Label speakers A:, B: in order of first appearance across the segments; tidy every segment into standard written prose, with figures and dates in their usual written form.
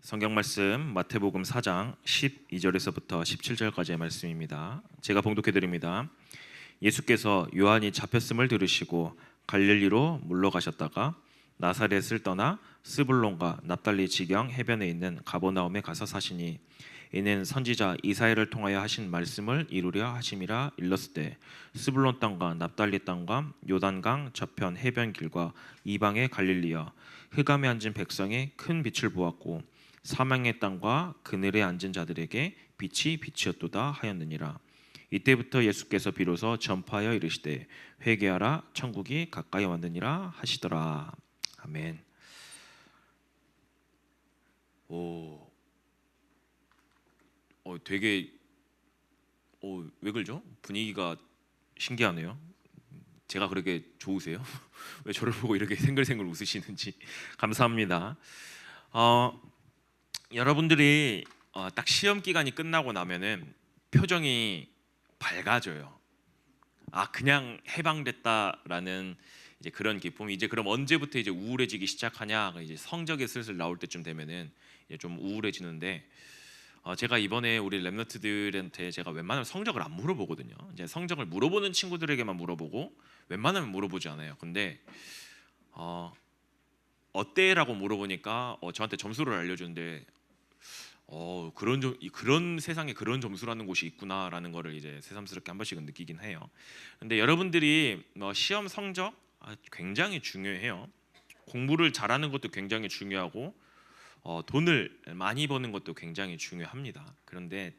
A: 성경 말씀 마태복음 4장 12절에서부터 17절까지의 말씀입니다. 제가 봉독해 드립니다. 예수께서 요한이 잡혔음을 들으시고 갈릴리로 물러가셨다가 나사렛을 떠나 스불론과 납달리 지경 해변에 있는 가버나움에 가서 사시니 이는 선지자 이사야를 통하여 하신 말씀을 이루려 하심이라. 일렀을 때 스불론 땅과 납달리 땅과 요단강 저편 해변 길과 이방의 갈릴리여, 흑암에 앉은 백성의 큰 빛을 보았고 사망의 땅과 그늘에 앉은 자들에게 빛이 빛이었도다 하였느니라. 이때부터 예수께서 비로소 전파하여 이르시되 회개하라, 천국이 가까이 왔느니라 하시더라. 아멘. 되게 왜 그러죠? 분위기가 신기하네요. 제가 그렇게 좋으세요? 왜 저를 보고 이렇게 생글생글 웃으시는지 감사합니다. 여러분들이 딱 시험 기간이 끝나고 나면은 표정이 밝아져요. 그냥 해방됐다라는 이제 그런 기쁨. 이제 그럼 언제부터 이제 우울해지기 시작하냐? 이제 성적이 슬슬 나올 때쯤 되면은 이제 좀 우울해지는데, 제가 이번에 우리 랩런트들한테 제가 웬만하면 성적을 안 물어보거든요. 이제 성적을 물어보는 친구들에게만 물어보고 웬만하면 물어보지 않아요. 근데 어때라고 물어보니까 저한테 점수를 알려주는데, 그런 세상에 그런 점수라는 곳이 있구나라는 거를 이제 새삼스럽게 한 번씩은 느끼긴 해요. 근데 여러분들이 시험 성적 굉장히 중요해요. 공부를 잘하는 것도 굉장히 중요하고 돈을 많이 버는 것도 굉장히 중요합니다. 그런데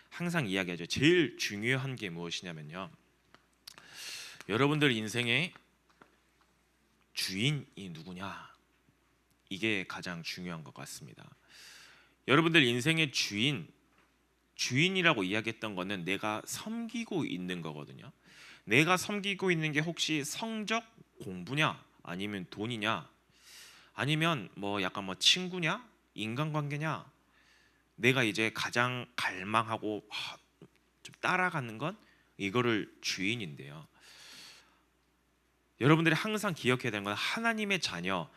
A: 항상 이야기하죠. 제일 중요한 게 무엇이냐면요, 여러분들 인생의 주인이 누구냐, 이게 가장 중요한 것 같습니다. 여러분들 인생의 주인이라고 이야기했던 거는 내가 섬기고 있는 거거든요. 내가 섬기고 있는 게 혹시 성적, 공부냐, 아니면 돈이냐, 아니면 약간 친구냐, 인간관계냐, 내가 이제 가장 갈망하고 좀 따라가는 건 이거를 주인인데요. 여러분들이 항상 기억해야 되는 건 하나님의 자녀의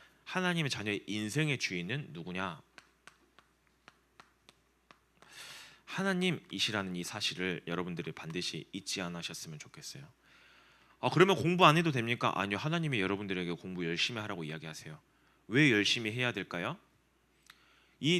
A: 인생의 주인은 누구냐? 하나님이시라는 이 사실을 여러분들이 반드시 잊지 않으셨으면 좋겠어요. 그러면 공부 안 해도 됩니까? 아니요, 하나님이 여러분들에게 공부 열심히 하라고 이야기하세요. 왜 열심히 해야 될까요?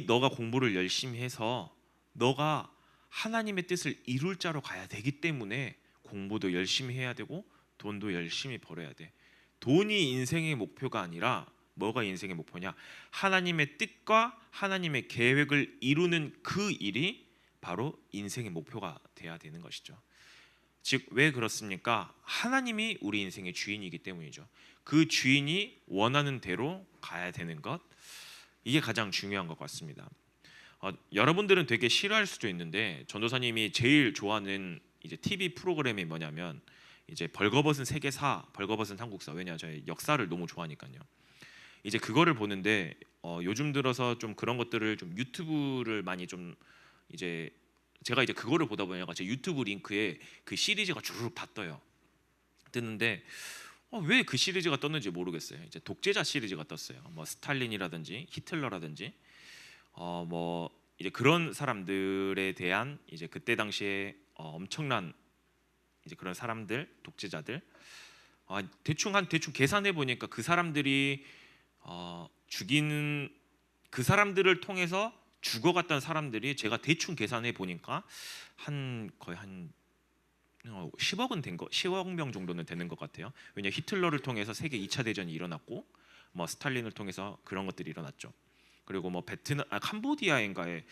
A: 너가 공부를 열심히 해서 너가 하나님의 뜻을 이룰 자로 가야 되기 때문에 공부도 열심히 해야 되고 돈도 열심히 벌어야 돼. 돈이 인생의 목표가 아니라 뭐가 인생의 목표냐? 하나님의 뜻과 하나님의 계획을 이루는 그 일이 바로 인생의 목표가 돼야 되는 것이죠. 즉, 왜 그렇습니까? 하나님이 우리 인생의 주인이기 때문이죠. 그 주인이 원하는 대로 가야 되는 것, 이게 가장 중요한 것 같습니다. 여러분들은 되게 싫어할 수도 있는데, 전도사님이 제일 좋아하는 이제 TV 프로그램이 뭐냐면 이제 벌거벗은 세계사, 벌거벗은 한국사. 왜냐, 저희 역사를 너무 좋아하니까요. 이제 그거를 보는데 요즘 들어서 좀 그런 것들을 좀 유튜브를 많이 좀 이제 제가 이제 그거를 보다 보니까 제 유튜브 링크에 그 시리즈가 주르륵 다 뜨는데 왜 그 시리즈가 떴는지 모르겠어요. 이제 독재자 시리즈가 떴어요. 스탈린이라든지 히틀러라든지 이제 그런 사람들에 대한 이제 그때 당시에 엄청난 이제 그런 사람들, 독재자들, 대충 계산해 보니까 그 사람들이 죽이는, 그 사람들을 통해서 죽어갔던 사람들이 제가 대충 계산해 보니까 거의 한 10억 명 정도는 되는 것 같아요. 왜냐, 히틀러를 통해서 세계 2차 대전이 일어났고 스탈린을 통해서 그런 것들이 일어났죠. 그리고 캄보디아인가에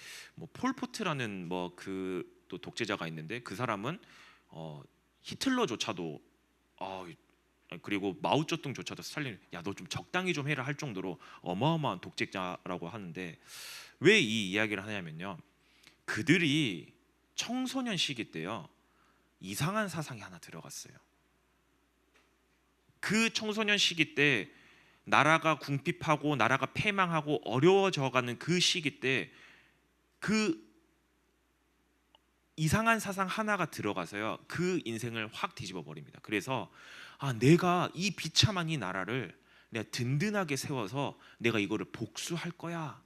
A: 폴포트라는 그 또 독재자가 있는데, 그 사람은 히틀러조차도 그리고 마오쩌둥조차도 스탈린, 야 너 좀 적당히 좀 해라 할 정도로 어마어마한 독재자라고 하는데, 왜 이 이야기를 하냐면요, 그들이 청소년 시기 때요 이상한 사상이 하나 들어갔어요. 그 청소년 시기 때 나라가 궁핍하고 나라가 패망하고 어려워져가는 그 시기 때 그 이상한 사상 하나가 들어가서요 그 인생을 확 뒤집어 버립니다. 그래서 내가 이 비참한 이 나라를 내가 든든하게 세워서 내가 이거를 복수할 거야,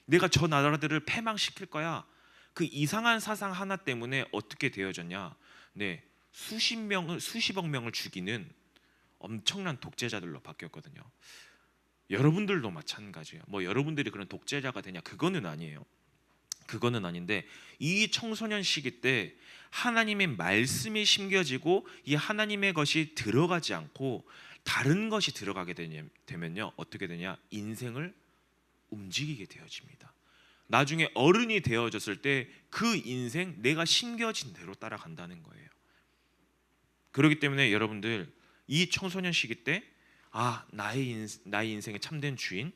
A: 내가 저 나라들을 패망시킬 거야. 그 이상한 사상 하나 때문에 어떻게 되어졌냐? 네, 수십억 명을 죽이는 엄청난 독재자들로 바뀌었거든요. 여러분들도 마찬가지예요. 뭐 여러분들이 그런 독재자가 되냐? 그거는 아니에요. 그거는 아닌데 이 청소년 시기 때 하나님의 말씀이 심겨지고 이 하나님의 것이 들어가지 않고 다른 것이 들어가게 되면요 어떻게 되냐? 인생을 움직이게 되어집니다. 나중에 어른이 되어졌을 때 그 인생 내가 심겨진 대로 따라간다는 거예요. 그렇기 때문에 여러분들 이 청소년 시기 때 나의 인생의 참된 주인,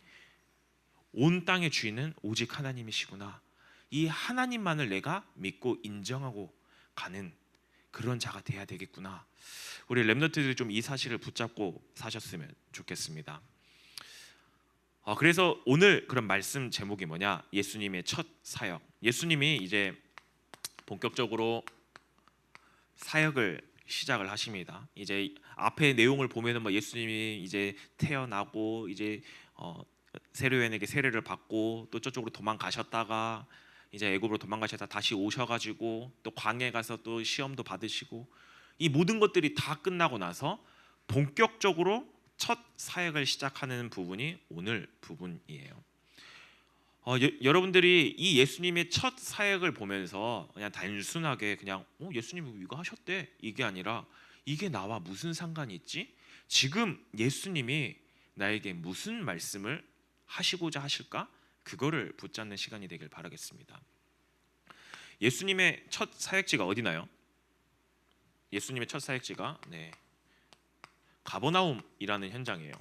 A: 온 땅의 주인은 오직 하나님이시구나. 이 하나님만을 내가 믿고 인정하고 가는 그런 자가 돼야 되겠구나. 우리 렘넌트들이 좀 이 사실을 붙잡고 사셨으면 좋겠습니다. 그래서 오늘 그런 말씀 제목이 뭐냐? 예수님의 첫 사역. 예수님이 이제 본격적으로 사역을 시작을 하십니다. 이제 앞에 내용을 보면은 뭐 예수님이 이제 태어나고 이제 세례요한에게 세례를 받고 또 저쪽으로 도망가셨다가 이제 애굽으로 도망가셨다 다시 오셔가지고 또 광야에 가서 또 시험도 받으시고 이 모든 것들이 다 끝나고 나서 본격적으로 첫 사역을 시작하는 부분이 오늘 부분이에요. 여러분들이 이 예수님의 첫 사역을 보면서 그냥 단순하게 그냥 예수님이 이거 하셨대 이게 아니라 이게 나와 무슨 상관이 있지? 지금 예수님이 나에게 무슨 말씀을 하시고자 하실까? 그거를 붙잡는 시간이 되길 바라겠습니다. 예수님의 첫 사역지가 어디나요? 예수님의 첫 사역지가 가버나움이라는 현장이에요.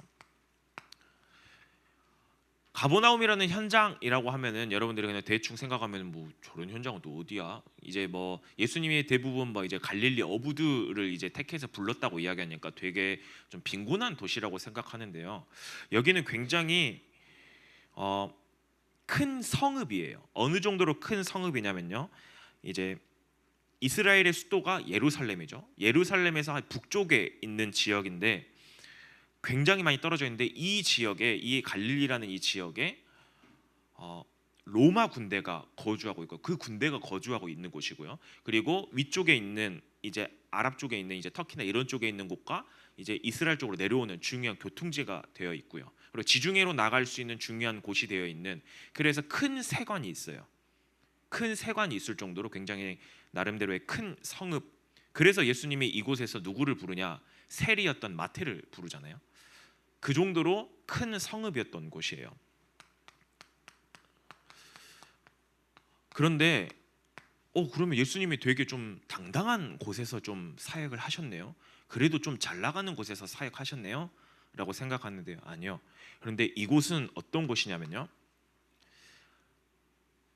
A: 가버나움이라는 현장이라고 하면은 여러분들이 그냥 대충 생각하면 뭐 저런 현장은 또 어디야? 이제 뭐 예수님이 대부분 뭐 이제 갈릴리 어부들을 이제 택해서 불렀다고 이야기하니까 되게 좀 빈곤한 도시라고 생각하는데요. 여기는 굉장히 큰 성읍이에요. 어느 정도로 큰 성읍이냐면요. 이제 이스라엘의 수도가 예루살렘이죠. 예루살렘에서 북쪽에 있는 지역인데 굉장히 많이 떨어져 있는데 이 지역에 이 갈릴리라는 이 지역에 로마 군대가 거주하고 있고 그 군대가 거주하고 있는 곳이고요. 그리고 위쪽에 있는 이제 아랍 쪽에 있는 이제 터키나 이런 쪽에 있는 곳과 이제 이스라엘 쪽으로 내려오는 중요한 교통지가 되어 있고요. 그리고 지중해로 나갈 수 있는 중요한 곳이 되어 있는 그래서 큰 세관이 있어요. 큰 세관이 있을 정도로 굉장히 나름대로의 큰 성읍. 그래서 예수님이 이곳에서 누구를 부르냐? 세리였던 마태를 부르잖아요. 그 정도로 큰 성읍이었던 곳이에요. 그런데 그러면 예수님이 되게 좀 당당한 곳에서 좀 사역을 하셨네요. 그래도 좀 잘 나가는 곳에서 사역하셨네요 라고 생각하는데요. 아니요. 그런데 이곳은 어떤 곳이냐면요,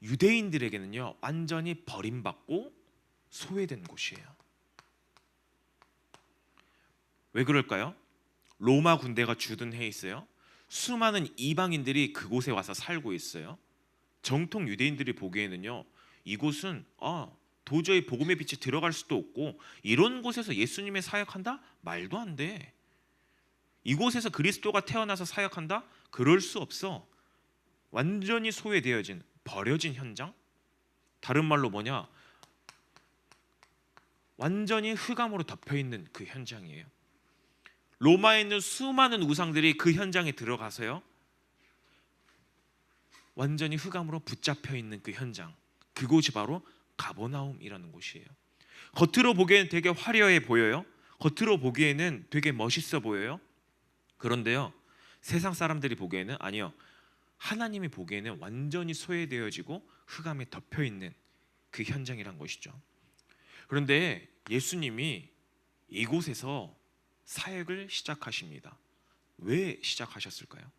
A: 유대인들에게는요 완전히 버림받고 소외된 곳이에요. 왜 그럴까요? 로마 군대가 주둔해 있어요. 수많은 이방인들이 그곳에 와서 살고 있어요. 정통 유대인들이 보기에는요 이곳은 도저히 복음의 빛이 들어갈 수도 없고 이런 곳에서 예수님의 사역한다? 말도 안 돼. 이곳에서 그리스도가 태어나서 사역한다? 그럴 수 없어. 완전히 소외되어진 버려진 현장? 다른 말로 뭐냐? 완전히 흑암으로 덮여있는 그 현장이에요. 로마에 있는 수많은 우상들이 그 현장에 들어가서요 완전히 흑암으로 붙잡혀 있는 그 현장, 그곳이 바로 가버나움이라는 곳이에요. 겉으로 보기에는 되게 화려해 보여요. 겉으로 보기에는 되게 멋있어 보여요. 그런데요 세상 사람들이 보기에는 아니요, 하나님이 보기에는 완전히 소외되어지고 흑암에 덮여 있는 그 현장이란 것이죠. 그런데 예수님이 이곳에서 사역을 시작하십니다. 왜 시작하셨을까요?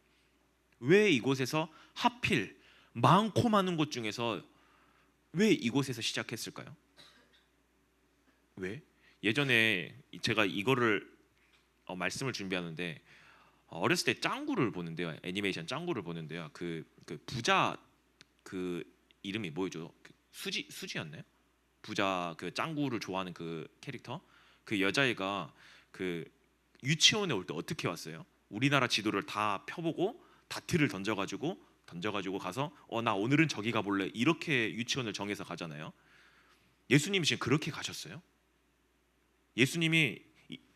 A: 왜 이곳에서 하필 많고 많은 곳 중에서 왜 이곳에서 시작했을까요? 왜? 예전에 제가 이거를 말씀을 준비하는데 어렸을 때 짱구를 보는데요, 애니메이션 짱구를 보는데요, 그 부자 그 이름이 뭐였죠? 수지였나요? 부자 그 짱구를 좋아하는 그 캐릭터, 그 여자애가 그 유치원에 올 때 어떻게 왔어요? 우리나라 지도를 다 펴보고 다트를 던져가지고 던져가지고 가서 나 오늘은 저기 가볼래 이렇게 유치원을 정해서 가잖아요. 예수님이 지금 그렇게 가셨어요? 예수님이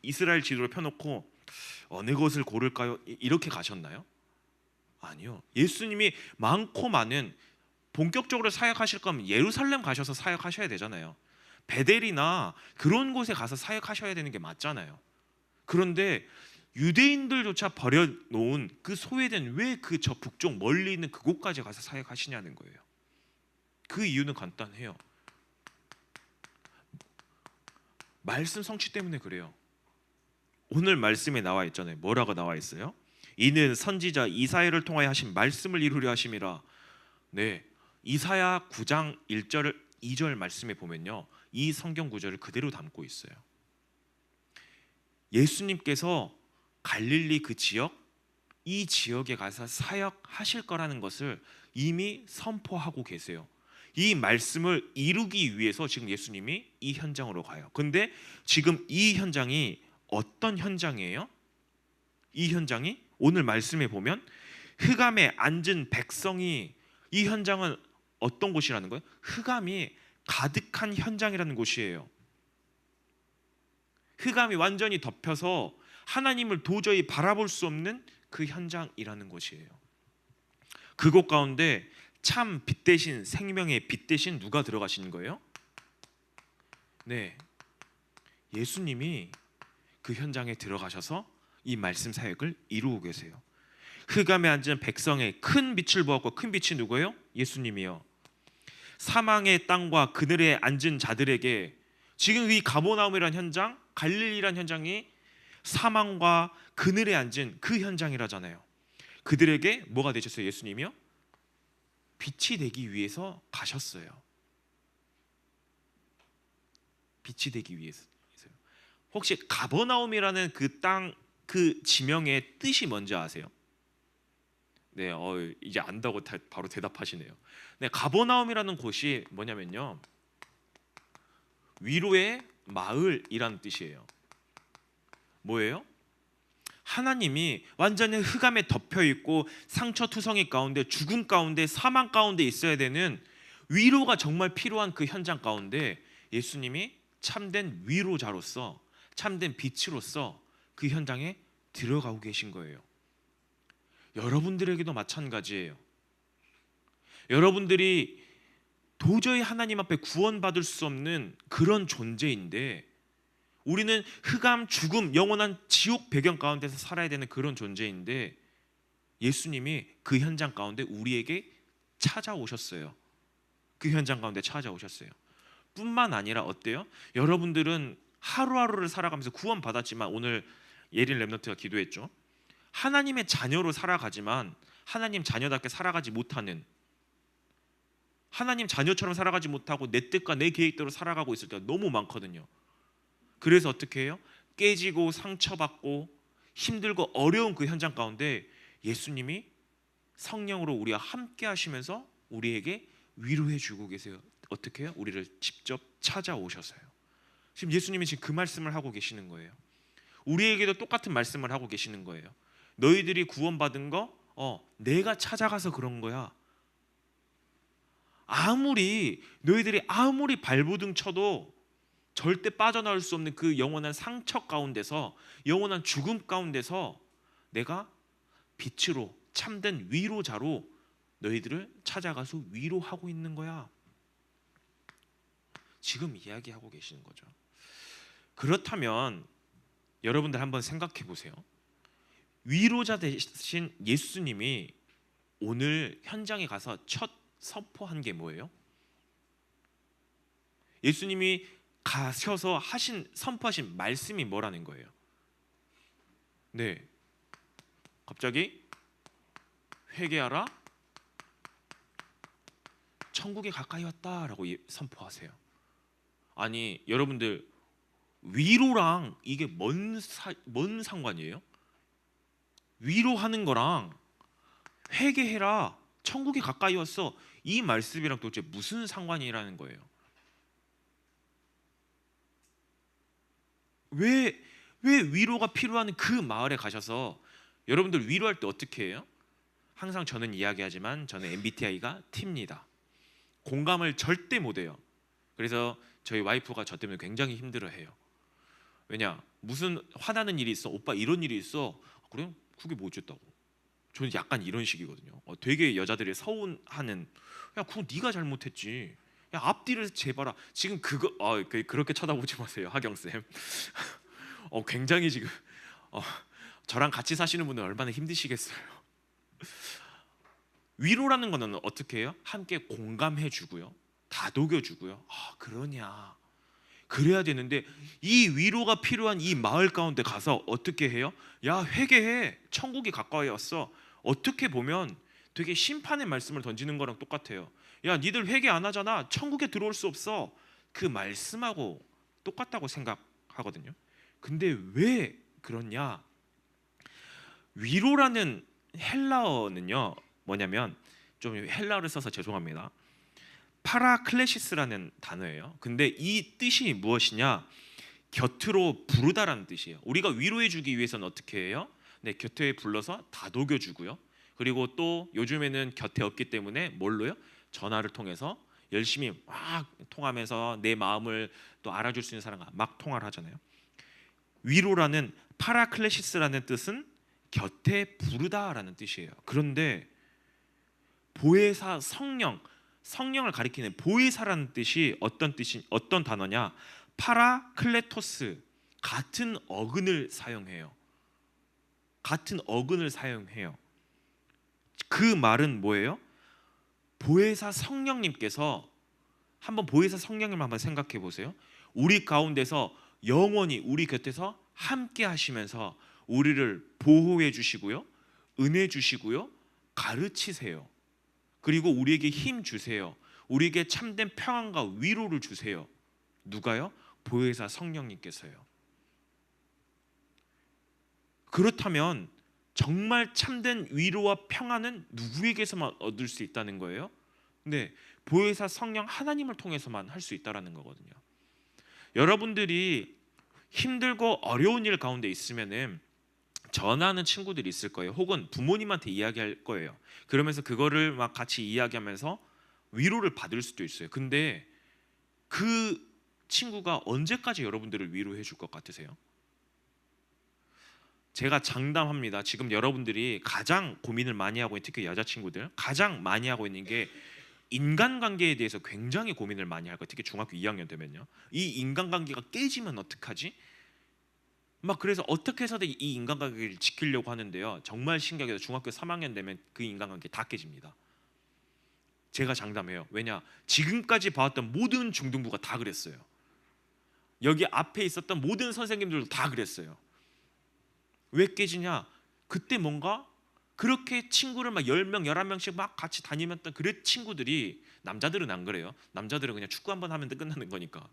A: 이스라엘 지도를 펴놓고 어느 것을 고를까요? 이렇게 가셨나요? 아니요. 예수님이 많고 많은 본격적으로 사역하실 거면 예루살렘 가셔서 사역하셔야 되잖아요. 베델이나 그런 곳에 가서 사역하셔야 되는 게 맞잖아요. 그런데 유대인들조차 버려놓은 그 소외된 왜 그 저 북쪽 멀리 있는 그곳까지 가서 사역하시냐는 거예요. 그 이유는 간단해요. 말씀 성취 때문에 그래요. 오늘 말씀에 나와 있잖아요. 뭐라고 나와 있어요? 이는 선지자 이사야를 통하여 하신 말씀을 이루려 하심이라. 네, 이사야 9장 1절 2절 말씀에 보면요, 이 성경 구절을 그대로 담고 있어요. 예수님께서 갈릴리 그 지역, 이 지역에 가서 사역하실 거라는 것을 이미 선포하고 계세요. 이 말씀을 이루기 위해서 지금 예수님이 이 현장으로 가요. 근데 지금 이 현장이 어떤 현장이에요? 이 현장이 오늘 말씀에 보면 흑암에 앉은 백성이, 이 현장은 어떤 곳이라는 거예요? 흑암이 가득한 현장이라는 곳이에요. 흑암이 완전히 덮여서 하나님을 도저히 바라볼 수 없는 그 현장이라는 곳이에요. 그곳 가운데 참 빛 대신, 생명의 빛 대신 누가 들어가시는 거예요? 네, 예수님이 그 현장에 들어가셔서 이 말씀 사역을 이루고 계세요. 흑암에 앉은 백성의 큰 빛을 보았고, 큰 빛이 누구예요? 예수님이요. 사망의 땅과 그늘에 앉은 자들에게, 지금 이 가버나움이란 현장, 갈릴리란 현장이 사망과 그늘에 앉은 그 현장이라잖아요. 그들에게 뭐가 되셨어요? 예수님이요? 빛이 되기 위해서 가셨어요. 빛이 되기 위해서요. 혹시 가버나움이라는 그 땅, 그 지명의 뜻이 뭔지 아세요? 네, 이제 안다고 바로 대답하시네요. 네, 가버나움이라는 곳이 뭐냐면요, 위로의 마을이라는 뜻이에요. 뭐예요? 하나님이 완전히 흑암에 덮여 있고 상처투성이 가운데, 죽음 가운데, 사망 가운데 있어야 되는, 위로가 정말 필요한 그 현장 가운데 예수님이 참된 위로자로서, 참된 빛으로서 그 현장에 들어가고 계신 거예요. 여러분들에게도 마찬가지예요. 여러분들이 도저히 하나님 앞에 구원받을 수 없는 그런 존재인데, 우리는 흑암, 죽음, 영원한 지옥 배경 가운데서 살아야 되는 그런 존재인데, 예수님이 그 현장 가운데 우리에게 찾아오셨어요. 그 현장 가운데 찾아오셨어요. 뿐만 아니라 어때요? 여러분들은 하루하루를 살아가면서 구원받았지만, 오늘 예린 렘넌트가 기도했죠. 하나님의 자녀로 살아가지만 하나님 자녀답게 살아가지 못하는, 하나님 자녀처럼 살아가지 못하고 내 뜻과 내 계획대로 살아가고 있을 때가 너무 많거든요. 그래서 어떻게 해요? 깨지고 상처받고 힘들고 어려운 그 현장 가운데 예수님이 성령으로 우리와 함께 하시면서 우리에게 위로해 주고 계세요. 어떻게 해요? 우리를 직접 찾아오셔서요. 지금 예수님이 지금 그 말씀을 하고 계시는 거예요. 우리에게도 똑같은 말씀을 하고 계시는 거예요. 너희들이 구원받은 거 내가 찾아가서 그런 거야. 너희들이 아무리 발버둥 쳐도 절대 빠져나올 수 없는 그 영원한 상처 가운데서, 영원한 죽음 가운데서 내가 빛으로, 참된 위로자로 너희들을 찾아가서 위로하고 있는 거야. 지금 이야기하고 계시는 거죠. 그렇다면 여러분들 한번 생각해 보세요. 위로자 되신 예수님이 오늘 현장에 가서 첫 선포한 게 뭐예요? 예수님이 가셔서 선포하신 말씀이 뭐라는 거예요? 네, 갑자기 회개하라, 천국에 가까이 왔다라고 선포하세요. 아니 여러분들, 위로랑 이게 뭔 상관이에요? 위로하는 거랑 회개해라, 천국에 가까이 왔어, 이 말씀이랑 도대체 무슨 상관이라는 거예요? 왜 위로가 필요한 그 마을에 가셔서, 여러분들 위로할 때 어떻게 해요? 항상 저는 이야기하지만 저는 MBTI가 T입니다. 공감을 절대 못해요. 그래서 저희 와이프가 저 때문에 굉장히 힘들어해요. 왜냐? 무슨 화나는 일이 있어. 오빠 이런 일이 있어. 그래? 그게 뭐 어쨌다고. 저는 약간 이런 식이거든요. 되게 여자들이 서운하는. 야, 그거 네가 잘못했지. 야, 앞뒤를 재봐라. 지금 그거 그렇게 쳐다보지 마세요, 하경 쌤. 굉장히 지금 저랑 같이 사시는 분은 얼마나 힘드시겠어요. 위로라는 거는 어떻게 해요? 함께 공감해 주고요, 다독여 주고요. 그러냐, 그래야 되는데 이 위로가 필요한 이 마을 가운데 가서 어떻게 해요? 야, 회개해. 천국이 가까이 왔어. 어떻게 보면 되게 심판의 말씀을 던지는 거랑 똑같아요. 야, 니들 회개 안 하잖아. 천국에 들어올 수 없어. 그 말씀하고 똑같다고 생각하거든요. 근데 왜 그러냐? 위로라는 헬라어는요, 뭐냐면, 좀 헬라어를 써서 죄송합니다. 파라클레시스라는 단어예요. 근데 이 뜻이 무엇이냐? 곁으로 부르다라는 뜻이에요. 우리가 위로해 주기 위해서는 어떻게 해요? 네, 곁에 불러서 다독여 주고요. 그리고 또 요즘에는 곁에 없기 때문에 뭘로요? 전화를 통해서 열심히 막 통하면서 내 마음을 또 알아줄 수 있는 사람과 막 통화를 하잖아요. 위로라는 파라클레시스라는 뜻은 곁에 부르다라는 뜻이에요. 그런데 보혜사 성령을 가리키는 보혜사라는 뜻이 어떤 단어냐? 파라클레토스, 같은 어근을 사용해요. 같은 어근을 사용해요. 그 말은 뭐예요? 보혜사 성령님께서, 한번 보혜사 성령님 한번 생각해 보세요. 우리 가운데서 영원히 우리 곁에서 함께 하시면서 우리를 보호해 주시고요, 은혜 주시고요, 가르치세요. 그리고 우리에게 힘 주세요. 우리에게 참된 평안과 위로를 주세요. 누가요? 보혜사 성령님께서요. 그렇다면 정말 참된 위로와 평안은 누구에게서만 얻을 수 있다는 거예요? 네, 보혜사 성령 하나님을 통해서만 할 수 있다라는 거거든요. 여러분들이 힘들고 어려운 일 가운데 있으면은 전하는 친구들이 있을 거예요. 혹은 부모님한테 이야기할 거예요. 그러면서 그거를 막 같이 이야기하면서 위로를 받을 수도 있어요. 근데 그 친구가 언제까지 여러분들을 위로해 줄 것 같으세요? 제가 장담합니다. 지금 여러분들이 가장 고민을 많이 하고 있는, 특히 여자친구들 가장 많이 하고 있는 게 인간관계에 대해서 굉장히 고민을 많이 할 거예요. 특히 중학교 2학년 되면요. 이 인간관계가 깨지면 어떡하지? 막 그래서 어떻게 해서든 이 인간관계를 지키려고 하는데요. 정말 신기하게도 중학교 3학년 되면 그 인간관계 다 깨집니다. 제가 장담해요. 왜냐? 지금까지 봐왔던 모든 중등부가 다 그랬어요. 여기 앞에 있었던 모든 선생님들도 다 그랬어요. 왜 깨지냐? 그때 뭔가 그렇게 친구를 막 10명, 11명씩 막 같이 다니면서 그랬 친구들이, 남자들은 안 그래요. 남자들은 그냥 축구 한번 하면 끝나는 거니까.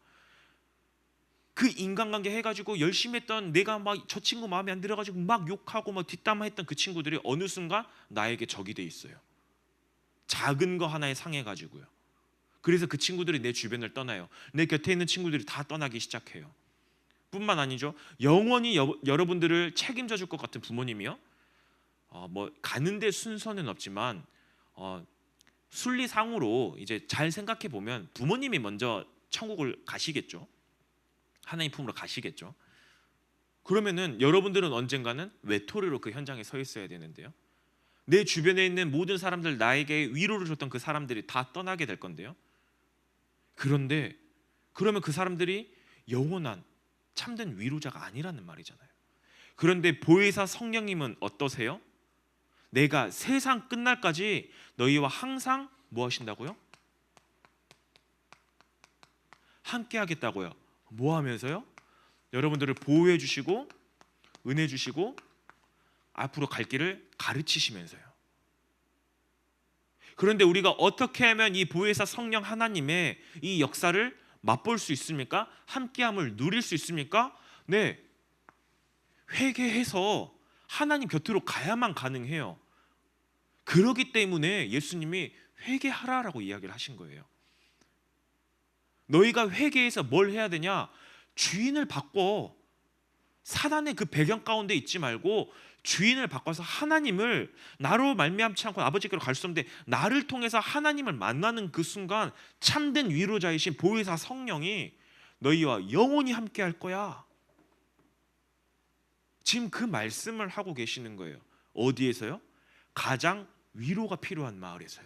A: 그 인간관계 해가지고 열심히 했던, 내가 막 저 친구 마음에 안 들어가지고 막 욕하고 막 뒷담화했던 그 친구들이 어느 순간 나에게 적이 돼 있어요. 작은 거 하나에 상해가지고요. 그래서 그 친구들이 내 주변을 떠나요. 내 곁에 있는 친구들이 다 떠나기 시작해요. 뿐만 아니죠. 영원히 여러분들을 책임져 줄 것 같은 부모님이요. 뭐 가는데 순서는 없지만 순리상으로 이제 잘 생각해 보면 부모님이 먼저 천국을 가시겠죠. 하나님 품으로 가시겠죠. 그러면은 여러분들은 언젠가는 외톨이로 그 현장에 서 있어야 되는데요. 내 주변에 있는 모든 사람들, 나에게 위로를 줬던 그 사람들이 다 떠나게 될 건데요. 그런데 그러면 그 사람들이 영원한 참된 위로자가 아니라는 말이잖아요. 그런데 보혜사 성령님은 어떠세요? 내가 세상 끝날까지 너희와 항상 뭐 하신다고요? 함께 하겠다고요. 뭐 하면서요? 여러분들을 보호해 주시고 은혜 주시고 앞으로 갈 길을 가르치시면서요. 그런데 우리가 어떻게 하면 이 보혜사 성령 하나님의 이 역사를 맛볼 수 있습니까? 함께함을 누릴 수 있습니까? 네, 회개해서 하나님 곁으로 가야만 가능해요. 그렇기 때문에 예수님이 회개하라라고 이야기를 하신 거예요. 너희가 회개해서 뭘 해야 되냐? 주인을 바꿔. 사단의 그 배경 가운데 있지 말고 주인을 바꿔서 하나님을, 나로 말미암지 않고 아버지께로 갈 수 없는데 나를 통해서 하나님을 만나는 그 순간 참된 위로자이신 보혜사 성령이 너희와 영원히 함께 할 거야. 지금 그 말씀을 하고 계시는 거예요. 어디에서요? 가장 위로가 필요한 마을에서요.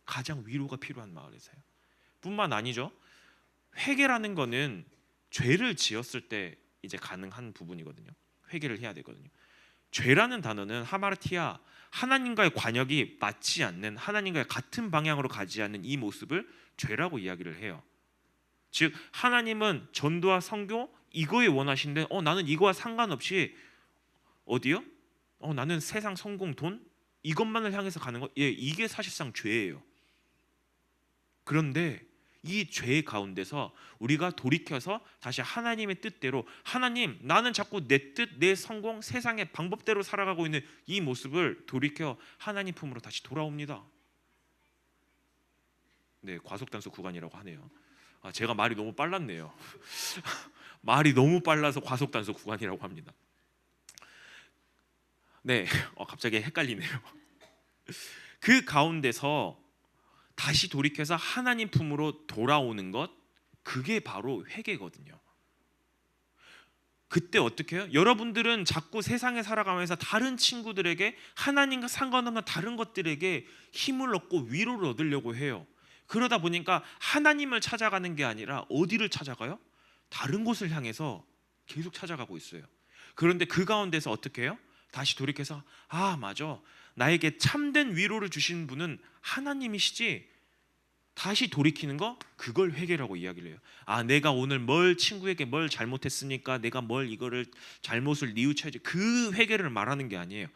A: 가장 위로가 필요한 마을에서요. 뿐만 아니죠. 회개라는 거는 죄를 지었을 때 이제 가능한 부분이거든요. 회개를 해야 되거든요. 죄라는 단어는 하마르티아, 하나님과의 관역이 맞지 않는, 하나님과의 같은 방향으로 가지 않는 이 모습을 죄라고 이야기를 해요. 즉 하나님은 전도와 선교 이거에 원하신데 나는 이거와 상관없이 어디요? 나는 세상 성공 돈 이것만을 향해서 가는 것, 이게 사실상 죄예요. 그런데 이 죄 가운데서 우리가 돌이켜서 다시 하나님의 뜻대로, 하나님 나는 자꾸 내 뜻, 내 성공, 세상의 방법대로 살아가고 있는 이 모습을 돌이켜 하나님 품으로 다시 돌아옵니다. 네, 과속단속 구간이라고 하네요. 제가 말이 너무 빨랐네요. 말이 너무 빨라서 과속단속 구간이라고 합니다. 네, 갑자기 헷갈리네요. 그 가운데서 다시 돌이켜서 하나님 품으로 돌아오는 것, 그게 바로 회개거든요. 그때 어떻게 해요? 여러분들은 자꾸 세상에 살아가면서 다른 친구들에게, 하나님과 상관없는 다른 것들에게 힘을 얻고 위로를 얻으려고 해요. 그러다 보니까 하나님을 찾아가는 게 아니라 어디를 찾아가요? 다른 곳을 향해서 계속 찾아가고 있어요. 그런데 그 가운데서 어떻게 해요? 다시 돌이켜서 맞아, 나에게 참된 위로를 주신 분은 하나님이시지. 다시 돌이키는 거, 그걸 회개라고 이야기를 해요. 내가 오늘 친구에게 뭘 잘못했으니까 내가 이거를 잘못을 뉘우쳐야지, 그 회개를 말하는 게 아니에요.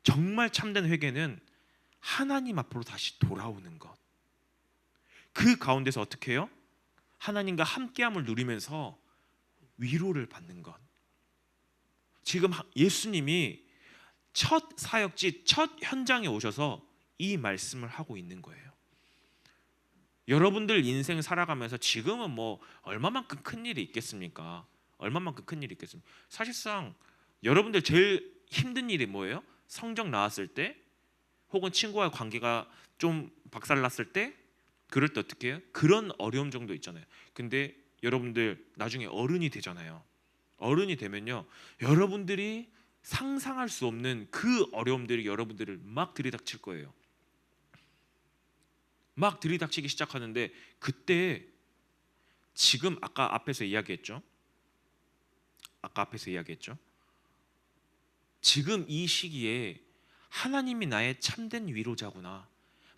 A: 정말 참된 회개는 하나님 앞으로 다시 돌아오는 것. 그 가운데서 어떻게 해요? 하나님과 함께함을 누리면서 위로를 받는 것. 지금 예수님이 첫 사역지, 첫 현장에 오셔서 이 말씀을 하고 있는 거예요. 여러분들 인생 살아가면서 지금은 얼마만큼 큰 일이 있겠습니까? 얼마만큼 큰 일이 있겠습니까? 사실상 여러분들 제일 힘든 일이 뭐예요? 성적 나왔을 때, 혹은 친구와의 관계가 좀 박살났을 때, 그럴 때 어떻게 해요? 그런 어려움 정도 있잖아요. 근데 여러분들 나중에 어른이 되잖아요. 어른이 되면요, 여러분들이 상상할 수 없는 그 어려움들이 여러분들을 막 들이닥칠 거예요. 막 들이닥치기 시작하는데, 그때 지금 아까 앞에서 이야기했죠. 지금 이 시기에 하나님이 나의 참된 위로자구나.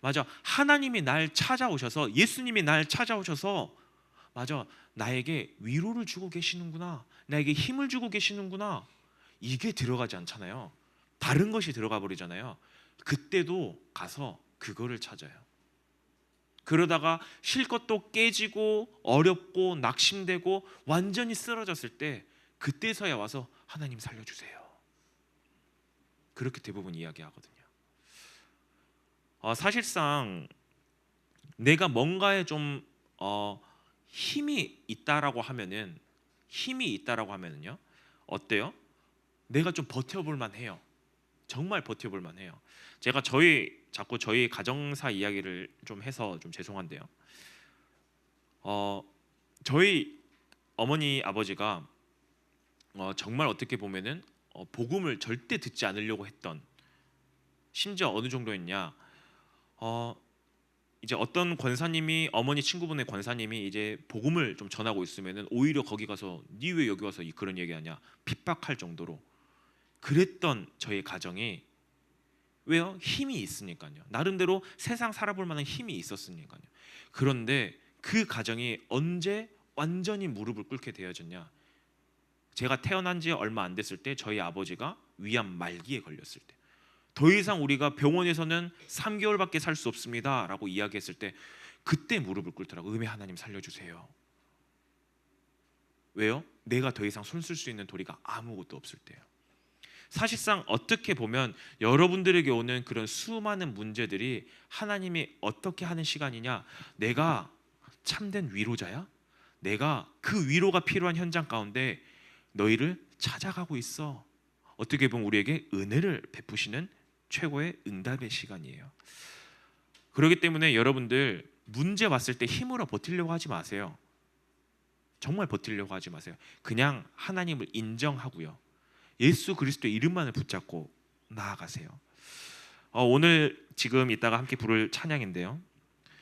A: 맞아, 하나님이 날 찾아오셔서, 예수님이 날 찾아오셔서 맞아, 나에게 위로를 주고 계시는구나, 나에게 힘을 주고 계시는구나. 이게 들어가지 않잖아요. 다른 것이 들어가 버리잖아요. 그때도 가서 그거를 찾아요. 그러다가 실컷도 깨지고 어렵고 낙심되고 완전히 쓰러졌을 때, 그때서야 와서 하나님 살려주세요. 그렇게 대부분 이야기하거든요. 사실상 내가 뭔가에 좀 힘이 있다라고 하면은요, 어때요? 내가 좀 버텨볼 만해요. 정말 버텨볼 만해요. 제가 자꾸 저희 가정사 이야기를 좀 해서 좀 죄송한데요. 저희 어머니 아버지가 정말 어떻게 보면은 복음을 절대 듣지 않으려고 했던, 심지어 어느 정도였냐, 이제 어떤 권사님이, 어머니 친구분의 권사님이 이제 복음을 좀 전하고 있으면은 오히려 거기 가서 니 왜 여기 와서 그런 얘기하냐, 핍박할 정도로 그랬던 저희 가정이, 왜요? 힘이 있으니까요. 나름대로 세상 살아볼 만한 힘이 있었으니까요. 그런데 그 가정이 언제 완전히 무릎을 꿇게 되어졌냐, 제가 태어난 지 얼마 안 됐을 때 저희 아버지가 위암 말기에 걸렸을 때, 더 이상 우리가 병원에서는 3개월밖에 살 수 없습니다 라고 이야기했을 때, 그때 무릎을 꿇더라고. 음의 하나님 살려주세요. 왜요? 내가 더 이상 손 쓸 수 있는 도리가 아무것도 없을 때요. 사실상 어떻게 보면 여러분들에게 오는 그런 수많은 문제들이 하나님이 어떻게 하는 시간이냐, 내가 참된 위로자야? 내가 그 위로가 필요한 현장 가운데 너희를 찾아가고 있어. 어떻게 보면 우리에게 은혜를 베푸시는 최고의 응답의 시간이에요. 그렇기 때문에 여러분들 문제 왔을 때 힘으로 버티려고 하지 마세요. 정말 버티려고 하지 마세요. 그냥 하나님을 인정하고요. 예수 그리스도의 이름만을 붙잡고 나아가세요. 오늘 지금 이따가 함께 부를 찬양인데요.